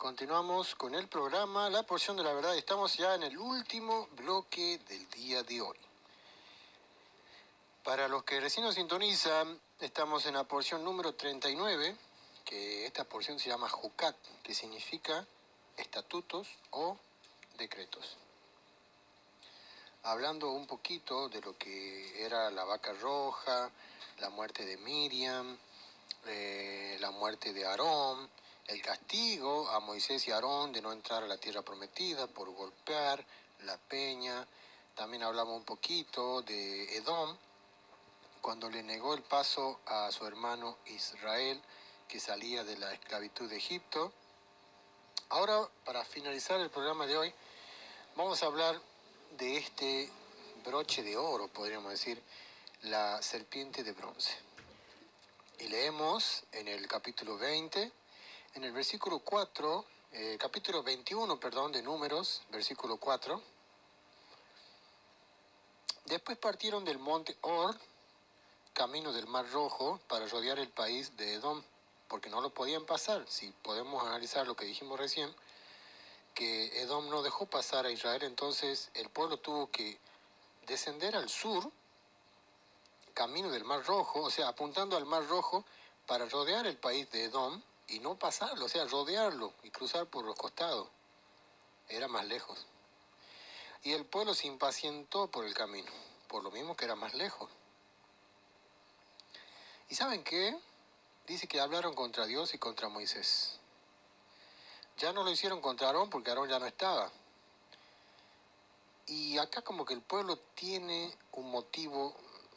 Continuamos con el programa La Porción de la Verdad. Estamos ya en el último bloque del día de hoy. Para los que recién nos sintonizan, estamos en la porción número 39, que esta porción se llama Jucat, que significa estatutos o decretos. Hablando un poquito de lo que era la vaca roja, la muerte de Miriam, la muerte de Aarón, el castigo a Moisés y Aarón de no entrar a la tierra prometida por golpear la peña. También hablamos un poquito de Edom, cuando le negó el paso a su hermano Israel, que salía de la esclavitud de Egipto. Ahora, para finalizar el programa de hoy, vamos a hablar de este broche de oro, podríamos decir, la serpiente de bronce. Y leemos en el capítulo 20, en el versículo 4, capítulo 21, perdón, de Números, versículo 4. Después partieron del monte Or, camino del Mar Rojo, para rodear el país de Edom, porque no lo podían pasar. Si podemos analizar lo que dijimos recién, que Edom no dejó pasar a Israel, entonces el pueblo tuvo que descender al sur, camino del Mar Rojo, o sea, apuntando al Mar Rojo, para rodear el país de Edom y no pasarlo, o sea, rodearlo y cruzar por los costados. Era más lejos. Y el pueblo se impacientó por el camino, por lo mismo que era más lejos. ¿Y saben qué? Dice que hablaron contra Dios y contra Moisés. Ya no lo hicieron contra Aarón porque Aarón ya no estaba. Y acá como que el pueblo tiene un motivo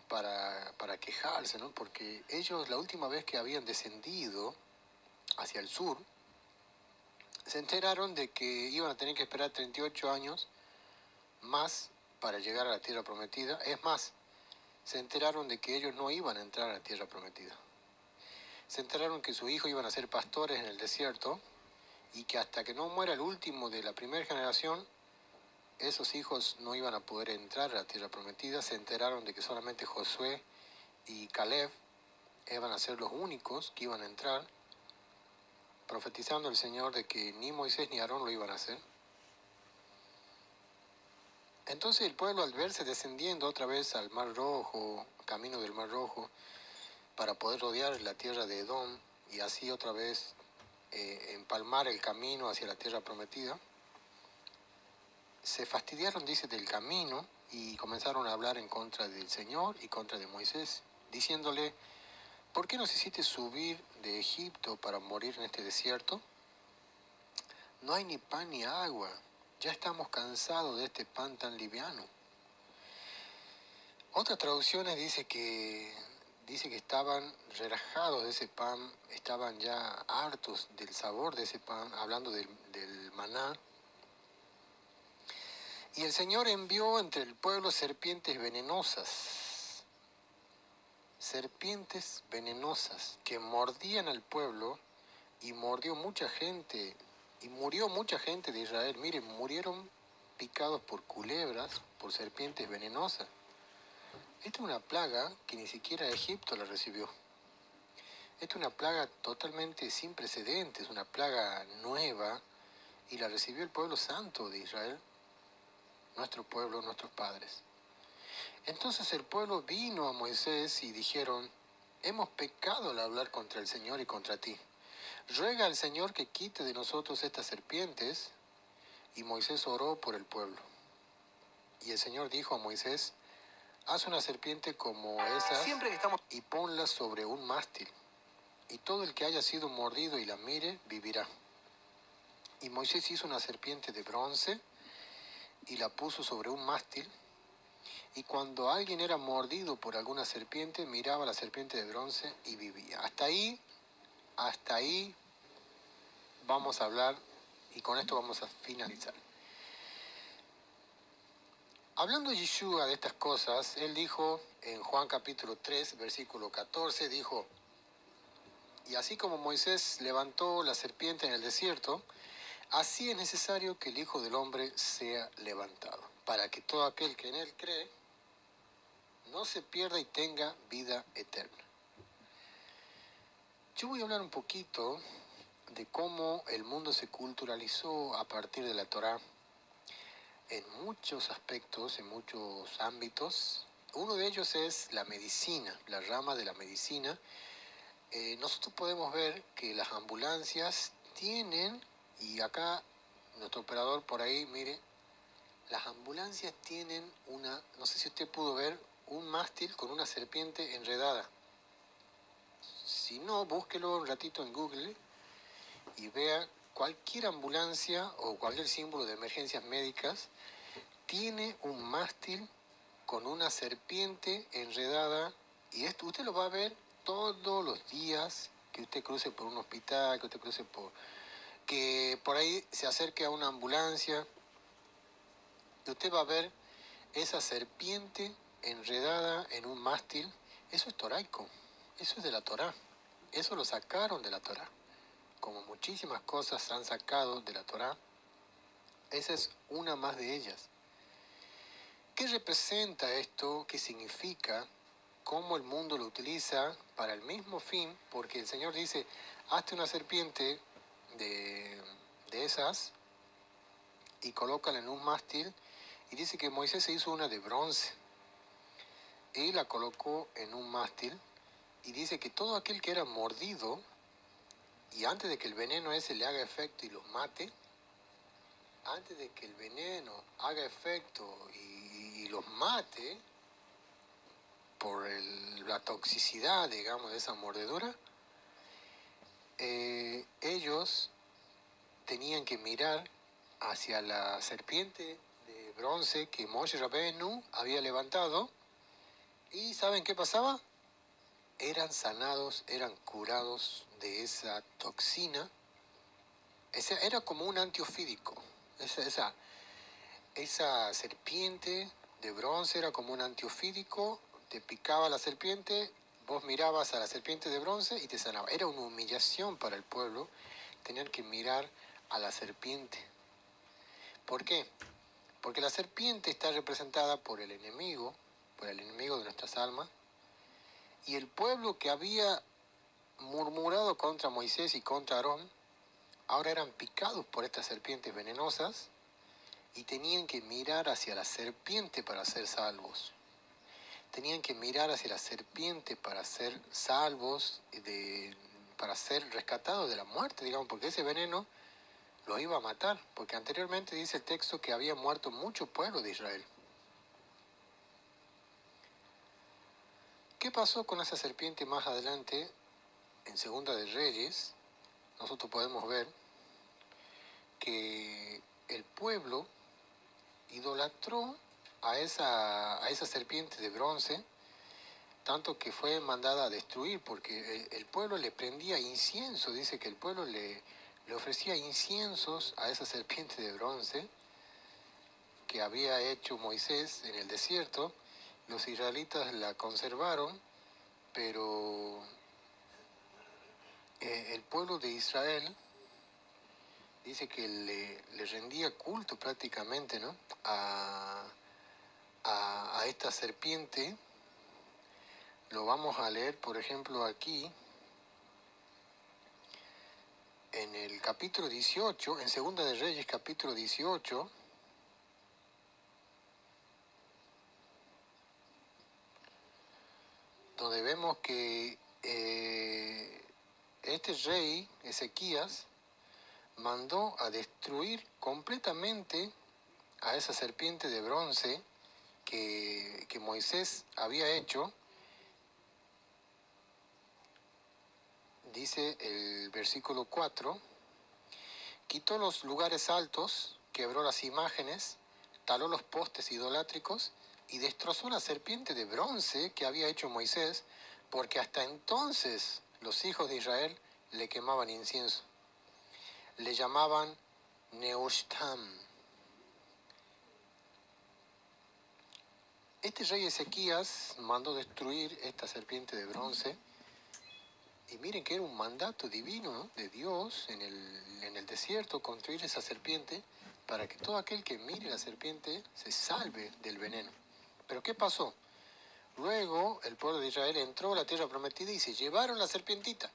para quejarse, ¿no? Porque ellos la última vez que habían descendido hacia el sur, se enteraron de que iban a tener que esperar 38 años más para llegar a la tierra prometida. Es más, se enteraron de que ellos no iban a entrar a la tierra prometida. Se enteraron que sus hijos iban a ser pastores en el desierto y que hasta que no muera el último de la primera generación, esos hijos no iban a poder entrar a la tierra prometida. Se enteraron de que solamente Josué y Caleb iban a ser los únicos que iban a entrar, profetizando el Señor de que ni Moisés ni Aarón lo iban a hacer. Entonces el pueblo, al verse descendiendo otra vez al Mar Rojo, camino del Mar Rojo, para poder rodear la tierra de Edom y así otra vez empalmar el camino hacia la tierra prometida, se fastidiaron, dice, del camino y comenzaron a hablar en contra del Señor y contra de Moisés, diciéndole: ¿por qué nos hiciste subir de Egipto para morir en este desierto? No hay ni pan ni agua, ya estamos cansados de este pan tan liviano. Otras traducciones dice que estaban relajados de ese pan, estaban ya hartos del sabor de ese pan, hablando del maná. Y el Señor envió entre el pueblo serpientes venenosas que mordían al pueblo, y mordió mucha gente, y murió mucha gente de Israel. Miren, murieron picados por culebras, por serpientes venenosas. Esta es una plaga que ni siquiera Egipto la recibió. Esta es una plaga totalmente sin precedentes, una plaga nueva, y la recibió el pueblo santo de Israel, nuestro pueblo, nuestros padres. Entonces el pueblo vino a Moisés y dijeron: hemos pecado al hablar contra el Señor y contra ti. Ruega al Señor que quite de nosotros estas serpientes. Y Moisés oró por el pueblo. Y el Señor dijo a Moisés: haz una serpiente como esas y ponla sobre un mástil, y todo el que haya sido mordido y la mire vivirá. Y Moisés hizo una serpiente de bronce y la puso sobre un mástil, y cuando alguien era mordido por alguna serpiente, miraba la serpiente de bronce y vivía. Hasta ahí vamos a hablar, y con esto vamos a finalizar. Hablando Yeshua de estas cosas, él dijo en Juan capítulo 3, versículo 14, dijo: y así como Moisés levantó la serpiente en el desierto, así es necesario que el Hijo del Hombre sea levantado, para que todo aquel que en él cree no se pierda y tenga vida eterna. Yo voy a hablar un poquito de cómo el mundo se culturalizó a partir de la Torá en muchos aspectos, en muchos ámbitos. Uno de ellos es la medicina, la rama de la medicina. Nosotros podemos ver que las ambulancias tienen, y acá nuestro operador por ahí, mire, las ambulancias tienen una, no sé si usted pudo ver, un mástil con una serpiente enredada. Si no, búsquelo un ratito en Google y vea cualquier ambulancia o cualquier símbolo de emergencias médicas tiene un mástil con una serpiente enredada, y esto usted lo va a ver todos los días que usted cruce por un hospital, que usted cruce que por ahí se acerque a una ambulancia, y usted va a ver esa serpiente enredada en un mástil. Eso es toraico, eso es de la Torá, eso lo sacaron de la Torá, como muchísimas cosas han sacado de la Torá. Esa es una más de ellas. ¿Qué representa esto? ¿Qué significa? ¿Cómo el mundo lo utiliza para el mismo fin? Porque el Señor dice, hazte una serpiente de, de esas y colócala en un mástil. Y dice que Moisés se hizo una de bronce y la colocó en un mástil. Y dice que todo aquel que era mordido, y antes de que el veneno ese le haga efecto y los mate, antes de que el veneno haga efecto y los mate, por la toxicidad, digamos, de esa mordedura, ellos tenían que mirar hacia la serpiente de bronce que Moshe Rabbeinu había levantado, y ¿saben qué pasaba? Eran sanados, eran curados de esa toxina. Era como un antiofídico. Esa serpiente de bronce era como un antiofídico. Te picaba la serpiente, vos mirabas a la serpiente de bronce y te sanaba. Era una humillación para el pueblo tener que mirar a la serpiente. ¿Por qué? Porque la serpiente está representada por el enemigo de nuestras almas, y el pueblo que había murmurado contra Moisés y contra Aarón, ahora eran picados por estas serpientes venenosas y tenían que mirar hacia la serpiente para ser salvos. Tenían que mirar hacia la serpiente para ser salvos, para ser rescatados de la muerte, digamos, porque ese veneno los iba a matar, porque anteriormente dice el texto que había muerto mucho pueblo de Israel. ¿Qué pasó con esa serpiente más adelante? En Segunda de Reyes, nosotros podemos ver que el pueblo idolatró a esa serpiente de bronce, tanto que fue mandada a destruir, porque el pueblo le prendía incienso. Dice que el pueblo le ofrecía inciensos a esa serpiente de bronce que había hecho Moisés en el desierto. Los israelitas la conservaron, pero el pueblo de Israel dice que le rendía culto prácticamente, ¿no? a esta serpiente. Lo vamos a leer, por ejemplo, aquí, en el capítulo 18, en Segunda de Reyes, capítulo 18, donde vemos que este rey, Ezequías, mandó a destruir completamente a esa serpiente de bronce que Moisés había hecho. Dice el versículo 4, quitó los lugares altos, quebró las imágenes, taló los postes idolátricos y destrozó la serpiente de bronce que había hecho Moisés, porque hasta entonces los hijos de Israel le quemaban incienso. Le llamaban Neushtam. Este rey Ezequías mandó destruir esta serpiente de bronce. Y miren que era un mandato divino, ¿no?, de Dios en el desierto, construir esa serpiente para que todo aquel que mire la serpiente se salve del veneno. Pero ¿qué pasó? Luego el pueblo de Israel entró a la tierra prometida y se llevaron la serpientita.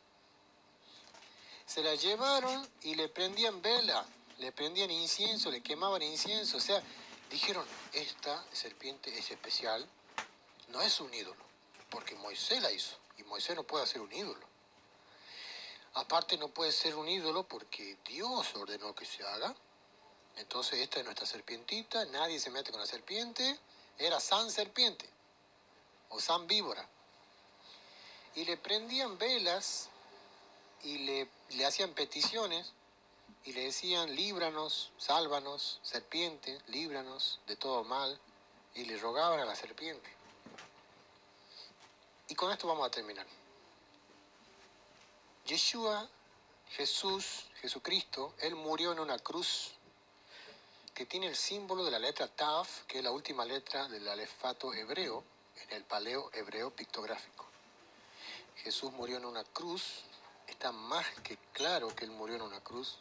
Se la llevaron y le prendían vela, le prendían incienso, le quemaban incienso. O sea, dijeron, esta serpiente es especial, no es un ídolo, porque Moisés la hizo, y Moisés no puede hacer un ídolo. Aparte no puede ser un ídolo porque Dios ordenó que se haga. Entonces esta es nuestra serpientita, nadie se mete con la serpiente. Era San Serpiente o San Víbora. Y le prendían velas y le hacían peticiones y le decían, líbranos, sálvanos, serpiente, líbranos de todo mal. Y le rogaban a la serpiente. Y con esto vamos a terminar. Yeshua, Jesús, Jesucristo, Él murió en una cruz que tiene el símbolo de la letra Taf, que es la última letra del alefato hebreo, en el paleo hebreo pictográfico. Jesús murió en una cruz, está más que claro que Él murió en una cruz.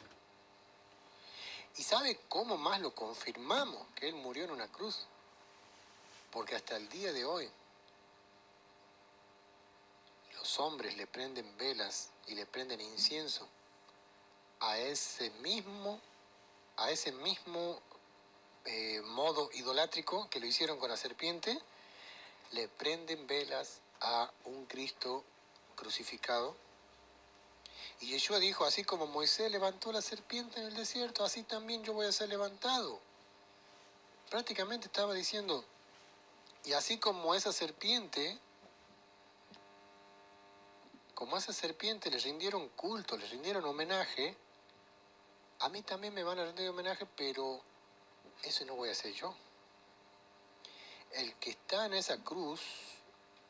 ¿Y sabe cómo más lo confirmamos que Él murió en una cruz? Porque hasta el día de hoy, los hombres le prenden velas y le prenden incienso a ese mismo modo idolátrico que lo hicieron con la serpiente. Le prenden velas a un Cristo crucificado. Y Yeshua dijo, así como Moisés levantó la serpiente en el desierto, así también yo voy a ser levantado. Prácticamente estaba diciendo, y así como esa serpiente le rindieron culto, le rindieron homenaje, a mí también me van a rendir homenaje, pero eso no voy a hacer yo. El que está en esa cruz,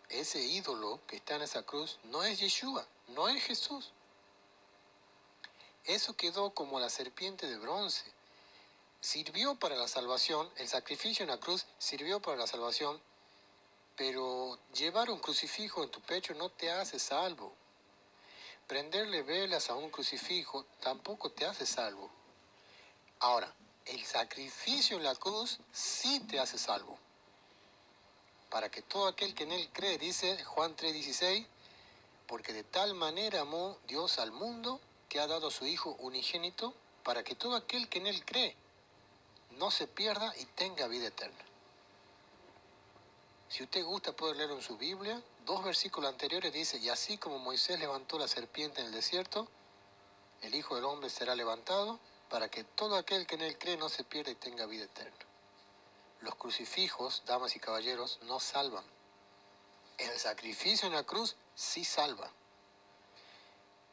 ese ídolo que está en esa cruz, no es Yeshua, no es Jesús. Eso quedó como la serpiente de bronce. Sirvió para la salvación, el sacrificio en la cruz sirvió para la salvación, pero llevar un crucifijo en tu pecho no te hace salvo. Prenderle velas a un crucifijo tampoco te hace salvo. Ahora, el sacrificio en la cruz sí te hace salvo. Para que todo aquel que en él cree, dice Juan 3:16, porque de tal manera amó Dios al mundo que ha dado a su Hijo unigénito, para que todo aquel que en él cree no se pierda y tenga vida eterna. Si usted gusta puede leerlo en su Biblia, 2 versículos anteriores dice, y así como Moisés levantó la serpiente en el desierto, el Hijo del Hombre será levantado, para que todo aquel que en él cree no se pierda y tenga vida eterna. Los crucifijos, damas y caballeros, no salvan. El sacrificio en la cruz sí salva.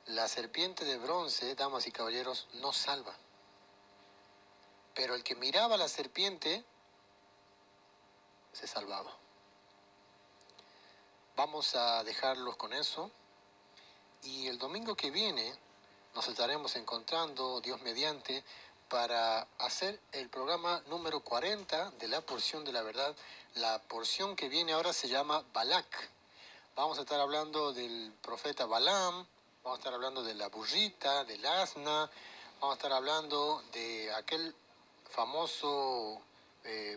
La serpiente de bronce, damas y caballeros, no salva. Pero el que miraba a la serpiente se salvaba. Vamos a dejarlos con eso. Y el domingo que viene nos estaremos encontrando, Dios mediante, para hacer el programa número 40 de la porción de la verdad. La porción que viene ahora se llama Balak. Vamos a estar hablando del profeta Balaam, vamos a estar hablando de la burrita, del asna, vamos a estar hablando de aquel famoso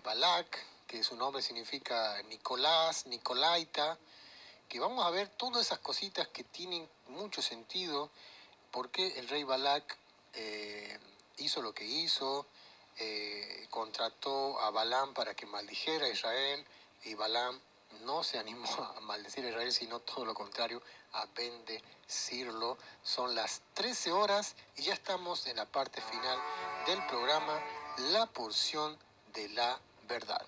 Balak, que su nombre significa Nicolás, Nicolaita, que vamos a ver todas esas cositas que tienen mucho sentido, por qué el rey Balak hizo lo que hizo, contrató a Balaam para que maldijera a Israel, y Balaam no se animó a maldecir a Israel, sino todo lo contrario, a bendecirlo. Son las 13 horas y ya estamos en la parte final del programa, la porción de la verdad.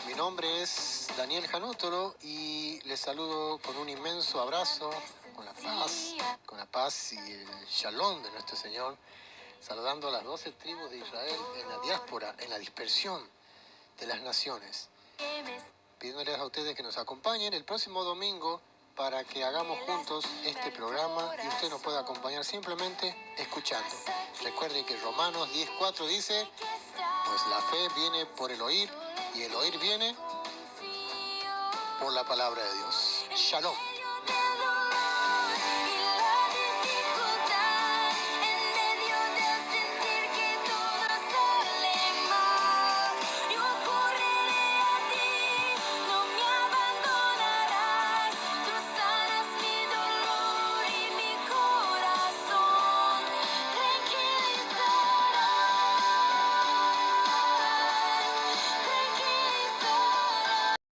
Mi nombre es Daniel Janútolo y les saludo con un inmenso abrazo, con la paz y el shalom de nuestro Señor, saludando a las 12 tribus de Israel en la diáspora, en la dispersión de las naciones, pidiéndoles a ustedes que nos acompañen el próximo domingo para que hagamos juntos este programa y usted nos pueda acompañar simplemente escuchando. Recuerden que Romanos 10:4 dice, pues la fe viene por el oír y el oír viene por la palabra de Dios. Shalom.